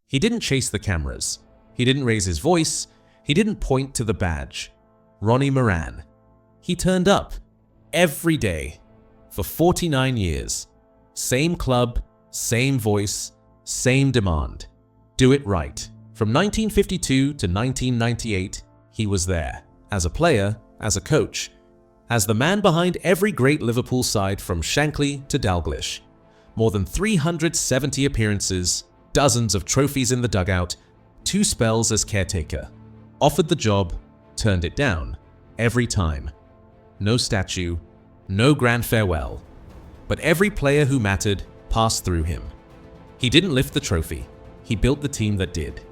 He didn't chase the cameras. He didn't raise his voice. He didn't point to the badge. Ronnie Moran. He turned up. Every day. For 49 years. Same club, same voice, same demand. Do it right. From 1952 to 1998, he was there. As a player, as a coach. As the man behind every great Liverpool side from Shankly to Dalglish. More than 370 appearances, dozens of trophies in the dugout, 2 spells as caretaker. Offered the job, turned it down. Every time. No statue, no grand farewell. But every player who mattered passed through him. He didn't lift the trophy. He built the team that did.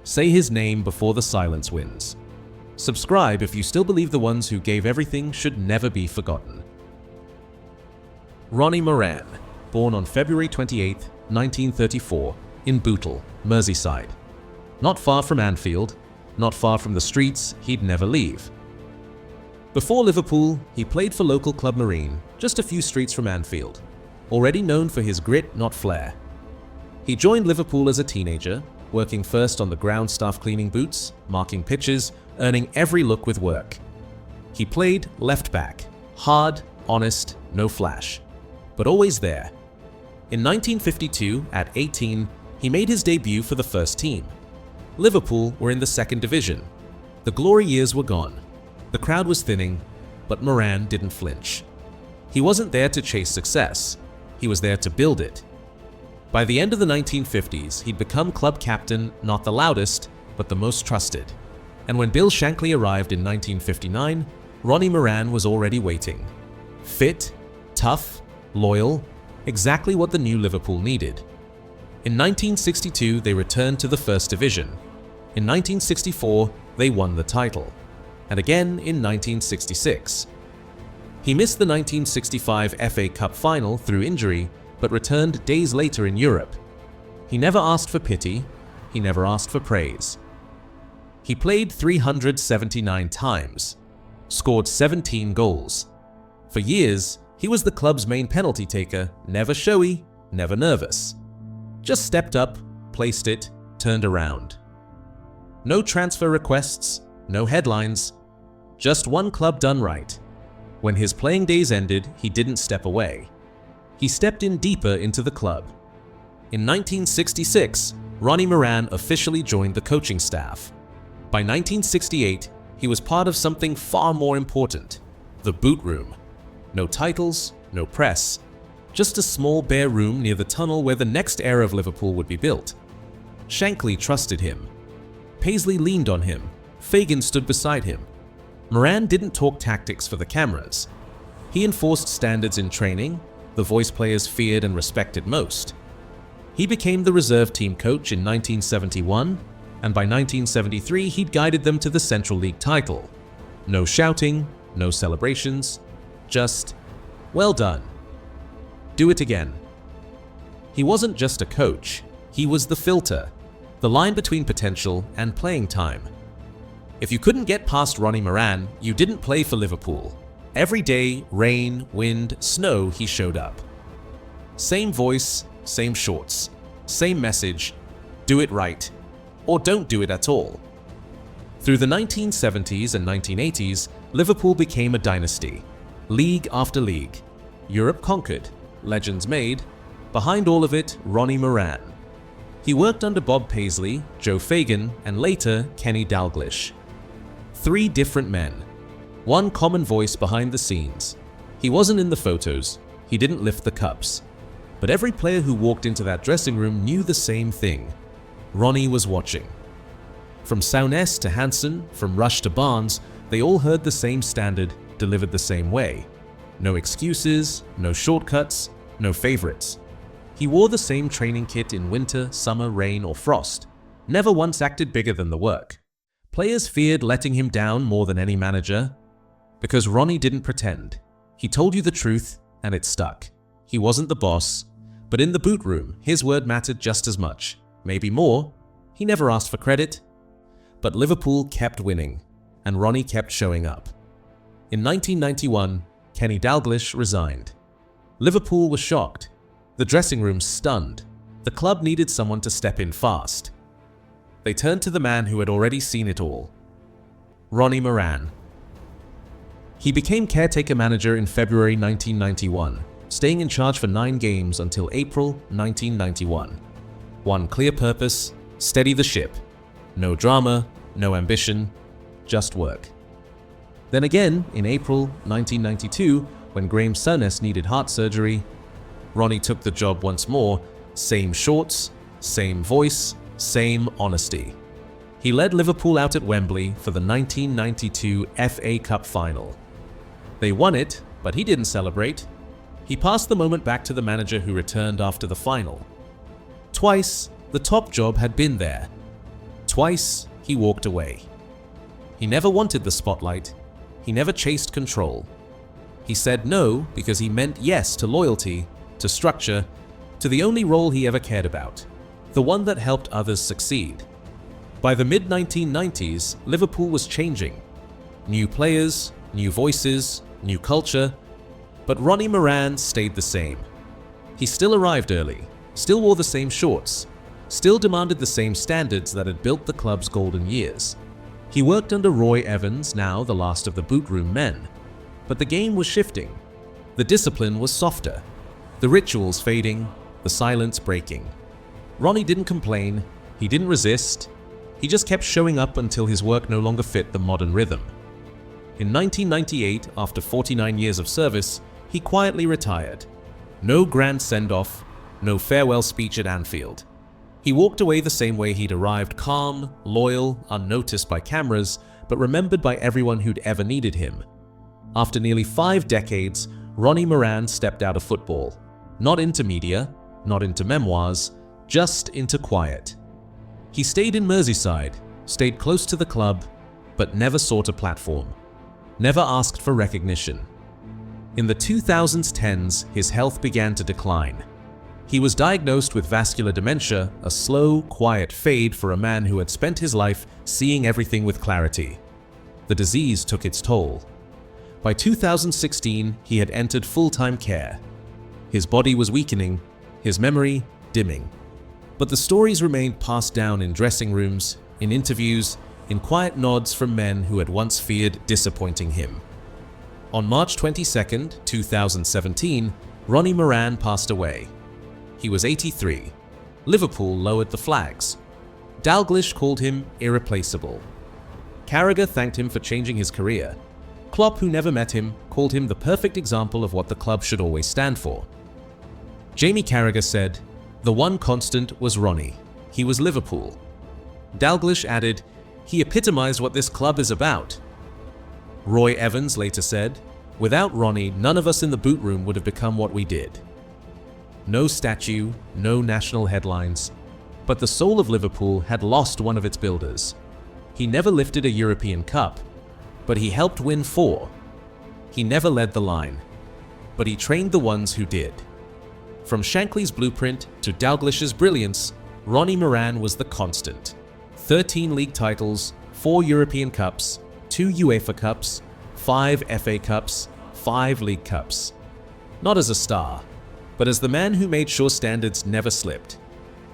Say his name before the silence wins. Subscribe if you still believe the ones who gave everything should never be forgotten. Ronnie Moran, born on February 28, 1934, in Bootle, Merseyside. Not far from Anfield, not far from the streets he'd never leave. Before Liverpool, he played for local club Marine, just a few streets from Anfield, already known for his grit, not flair. He joined Liverpool as a teenager, working first on the ground staff cleaning boots, marking pitches, earning every look with work. He played left back, hard, honest, no flash, but always there. In 1952, at 18, he made his debut for the first team. Liverpool were in the second division. The glory years were gone. The crowd was thinning, but Moran didn't flinch. He wasn't there to chase success. He was there to build it. By the end of the 1950s, he'd become club captain, not the loudest, but the most trusted. And when Bill Shankly arrived in 1959, Ronnie Moran was already waiting. Fit, tough, loyal, exactly what the new Liverpool needed. In 1962, they returned to the First Division. In 1964, they won the title. And again in 1966. He missed the 1965 FA Cup final through injury, but returned days later in Europe. He never asked for pity. He never asked for praise. He played 379 times, scored 17 goals. For years, he was the club's main penalty taker, never showy, never nervous. Just stepped up, placed it, turned around. No transfer requests, no headlines, just one club done right. When his playing days ended, he didn't step away. He stepped in deeper into the club. In 1966, Ronnie Moran officially joined the coaching staff. By 1968, he was part of something far more important, the boot room. No titles, no press, just a small bare room near the tunnel where the next era of Liverpool would be built. Shankly trusted him. Paisley leaned on him. Fagan stood beside him. Moran didn't talk tactics for the cameras. He enforced standards in training, the voice players feared and respected most. He became the reserve team coach in 1971, and by 1973 he'd guided them to the Central League title. No shouting, no celebrations, just, well done. Do it again. He wasn't just a coach, he was the filter, the line between potential and playing time. If you couldn't get past Ronnie Moran, you didn't play for Liverpool. Every day, rain, wind, snow, he showed up. Same voice, same shorts, same message, do it right, or don't do it at all. Through the 1970s and 1980s, Liverpool became a dynasty. League after league. Europe conquered, legends made. Behind all of it, Ronnie Moran. He worked under Bob Paisley, Joe Fagan, and later Kenny Dalglish. 3 different men. One common voice behind the scenes. He wasn't in the photos. He didn't lift the cups. But every player who walked into that dressing room knew the same thing. Ronnie was watching. From Souness to Hansen, from Rush to Barnes, they all heard the same standard, delivered the same way. No excuses, no shortcuts, no favorites. He wore the same training kit in winter, summer, rain, or frost. Never once acted bigger than the work. Players feared letting him down more than any manager. Because Ronnie didn't pretend. He told you the truth, and it stuck. He wasn't the boss, but in the boot room, his word mattered just as much, maybe more. He never asked for credit. But Liverpool kept winning, and Ronnie kept showing up. In 1991, Kenny Dalglish resigned. Liverpool was shocked. The dressing room stunned. The club needed someone to step in fast. they turned to the man who had already seen it all. Ronnie Moran. He became caretaker manager in February 1991, staying in charge for 9 games until April 1991. One clear purpose: steady the ship. No drama, no ambition, just work. Then again, in April 1992, when Graeme Souness needed heart surgery, Ronnie took the job once more. Same shorts, same voice, same honesty. He led Liverpool out at Wembley for the 1992 FA Cup final. They won it, but he didn't celebrate. He passed the moment back to the manager who returned after the final. Twice, the top job had been there. Twice, he walked away. He never wanted the spotlight. He never chased control. He said no because he meant yes to loyalty, to structure, to the only role he ever cared about, the one that helped others succeed. By the mid-1990s, Liverpool was changing. New players, new voices, new culture, but Ronnie Moran stayed the same. He still arrived early, still wore the same shorts, still demanded the same standards that had built the club's golden years. He worked under Roy Evans, now the last of the boot room men. But the game was shifting. The discipline was softer. The rituals fading, the silence breaking. Ronnie didn't complain, he didn't resist, he just kept showing up until his work no longer fit the modern rhythm. In 1998, after 49 years of service, he quietly retired. No grand send-off, no farewell speech at Anfield. He walked away the same way he'd arrived, calm, loyal, unnoticed by cameras, but remembered by everyone who'd ever needed him. After nearly 5 decades, Ronnie Moran stepped out of football. Not into media, not into memoirs, just into quiet. He stayed in Merseyside, stayed close to the club, but never sought a platform. Never asked for recognition. In the 2010s, his health began to decline. He was diagnosed with vascular dementia, a slow, quiet fade for a man who had spent his life seeing everything with clarity. The disease took its toll. By 2016, he had entered full-time care. His body was weakening, his memory dimming. But the stories remained passed down in dressing rooms, in interviews, in quiet nods from men who had once feared disappointing him. On March 22, 2017, Ronnie Moran passed away. He was 83. Liverpool lowered the flags. Dalglish called him irreplaceable. Carragher thanked him for changing his career. Klopp, who never met him, called him the perfect example of what the club should always stand for. Jamie Carragher said, "The one constant was Ronnie. He was Liverpool." Dalglish added, "He epitomized what this club is about." Roy Evans later said, "Without Ronnie, none of us in the boot room would have become what we did." No statue, no national headlines, but the soul of Liverpool had lost one of its builders. He never lifted a European Cup, but he helped win 4. He never led the line, but he trained the ones who did. From Shankly's blueprint to Dalglish's brilliance, Ronnie Moran was the constant. 13 league titles, 4 European Cups, 2 UEFA Cups, 5 FA Cups, 5 League Cups. Not as a star, but as the man who made sure standards never slipped.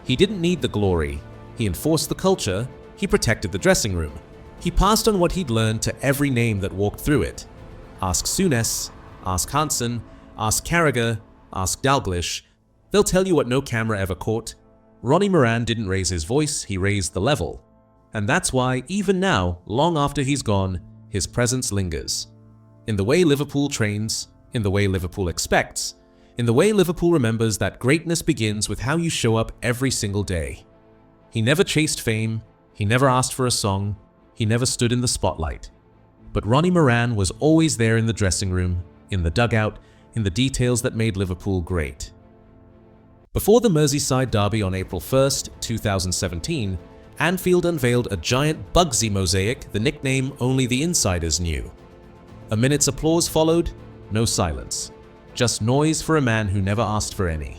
He didn't need the glory. He enforced the culture. He protected the dressing room. He passed on what he'd learned to every name that walked through it. Ask Souness, ask Hansen, ask Carragher, ask Dalglish. They'll tell you what no camera ever caught. Ronnie Moran didn't raise his voice, he raised the level. And that's why, even now, long after he's gone, his presence lingers. In the way Liverpool trains, in the way Liverpool expects, in the way Liverpool remembers that greatness begins with how you show up every single day. He never chased fame, he never asked for a song, he never stood in the spotlight. But Ronnie Moran was always there in the dressing room, in the dugout, in the details that made Liverpool great. Before the Merseyside derby on April 1st, 2017, Anfield unveiled a giant Bugsy mosaic, the nickname only the insiders knew. A minute's applause followed, no silence. Just noise for a man who never asked for any.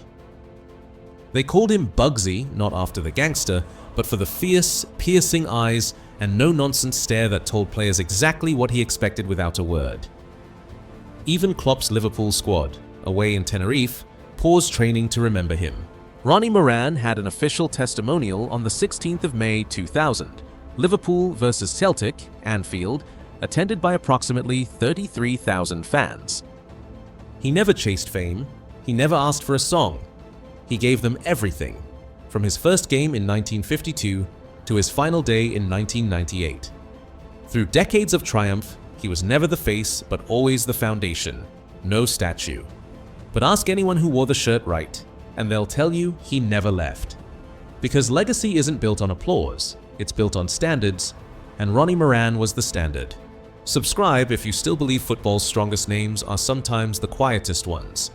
They called him Bugsy, not after the gangster, but for the fierce, piercing eyes and no-nonsense stare that told players exactly what he expected without a word. Even Klopp's Liverpool squad, away in Tenerife, paused training to remember him. Ronnie Moran had an official testimonial on the 16th of May 2000, Liverpool vs Celtic, Anfield, attended by approximately 33,000 fans. He never chased fame, he never asked for a song. He gave them everything, from his first game in 1952 to his final day in 1998. Through decades of triumph, he was never the face but always the foundation, no statue. But ask anyone who wore the shirt right, and they'll tell you he never left. Because legacy isn't built on applause, it's built on standards, and Ronnie Moran was the standard. Subscribe if you still believe football's strongest names are sometimes the quietest ones.